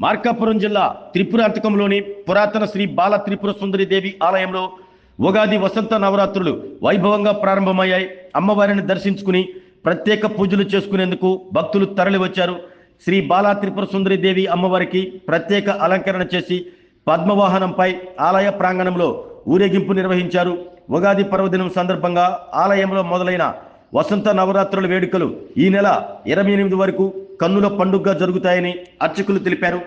మార్కాపురం జిల్లా త్రిపురాంతకంలోని పురాతన శ్రీ బాల త్రిపుర సుందరి దేవి ఆలయంలో ఉగాది వసంత నవరాత్రులు వైభవంగా ప్రారంభమయ్యాయి. అమ్మవారిని దర్శించుకుని ప్రత్యేక పూజలు చేసుకునేందుకు భక్తులు తరలివచ్చారు. శ్రీ బాల త్రిపుర సుందరి దేవి అమ్మవారికి ప్రత్యేక అలంకరణ చేసి పద్మవాహనంపై ఆలయ ప్రాంగణంలో ఊరేగింపు నిర్వహించారు. ఉగాది పర్వదినం సందర్భంగా ఆలయంలో మొదలైన వసంత నవరాత్రుల వేడుకలు ఈ నెల 28 వరకు కన్నుల పండుగగా జరుగుతాయని అర్చకులు తెలిపారు.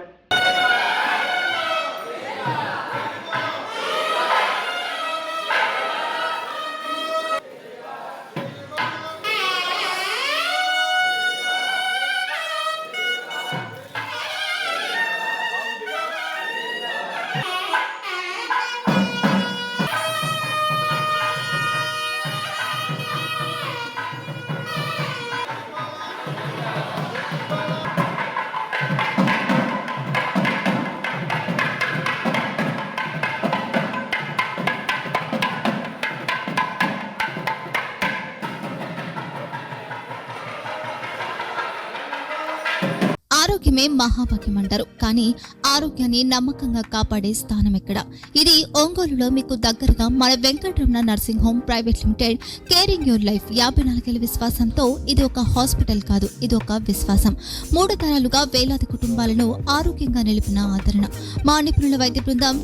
ఆరోగ్యమే మహాభాగ్యం అంటారు. కానీ ఆరోగ్యాన్ని నమ్మకంగా కాపాడే స్థానం ఎక్కడ? ఇది ఒంగోలులో మీకు దగ్గరగా మన Venkataramana nursing home private limited. Caring your life 54 విశ్వాసంతో ఇది ఒక హాస్పిటల్ కాదు, ఇది ఒక విశ్వాసం. 3 తరాలుగా వేలాది కుటుంబాలను ఆరోగ్యంగా నిలిపిన ఆదరణ. మా నిపుణుల వైద్య బృందం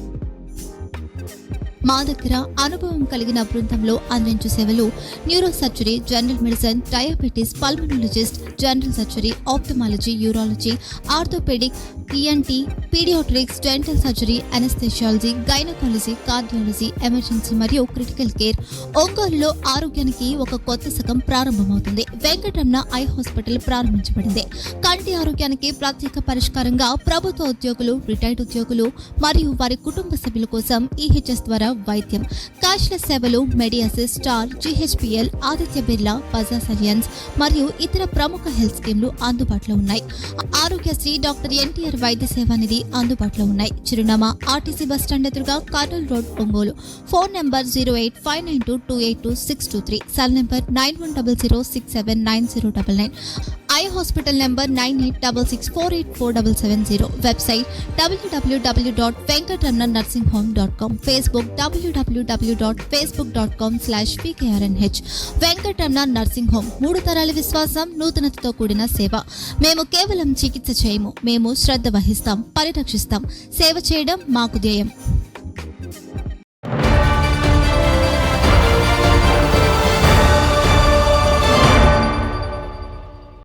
మా దగ్గర అనుభవం కలిగిన బృందంలో అందించే సేవలు neuro surgery, general medicine, diabetes, pulmonologist, general surgery, ophthalmology, urology, orthopedic, ENT, pediatrics, dental surgery, anesthesiology, gynecology, cardiology, emergency మరియు క్రిటికల్ కేర్. ఒంగోలులో ఆరోగ్యానికి ఒక కొత్త శకం ప్రారంభమవుతుంది. వెంకటరమణ ఐ హాస్పిటల్ ప్రారంభించబడింది. కంటి ఆరోగ్యానికి ప్రత్యేక పరిష్కారంగా ప్రభుత్వ ఉద్యోగులు, రిటైర్డ్ ఉద్యోగులు మరియు వారి కుటుంబ సభ్యుల కోసం ఈహెచ్ఎస్ ద్వారా వైద్యం, క్యాష్లెస్ సేవలు, మెడియాసిస్, స్టార్, జిహెచ్పిఎల్, ఆదిత్య బిర్లా, బజాజ్ అలియన్స్ మరియు ఇతర ప్రముఖ హెల్త్ స్కీమ్లు అందుబాటులో ఉన్నాయి. ఆరోగ్యశ్రీ, డాక్టర్ ఎన్టీఆర్ వైద్య సేవా నిధి అందుబాటులో ఉన్నాయి. చిరునామా ఆర్టీసీ బస్టాండ్ ఎదురుగా, Kurnool road, Ongole. Phone number 08592282623, cell number 9100679099. Eye hospital number 9866484770. Website www.venkatramanarsinghome.com. Facebook www.facebook.com/pkrnh. Venkataramana nursing home, 3 తరాల విశ్వాసం, నూతనతతో కూడిన సేవ. మేము కేవలం చికిత్స చేయము, మేము శ్రద్ధ వహిస్తాం, పరిరక్షిస్తాం. సేవ చేయడం మాకు ధ్యేయం.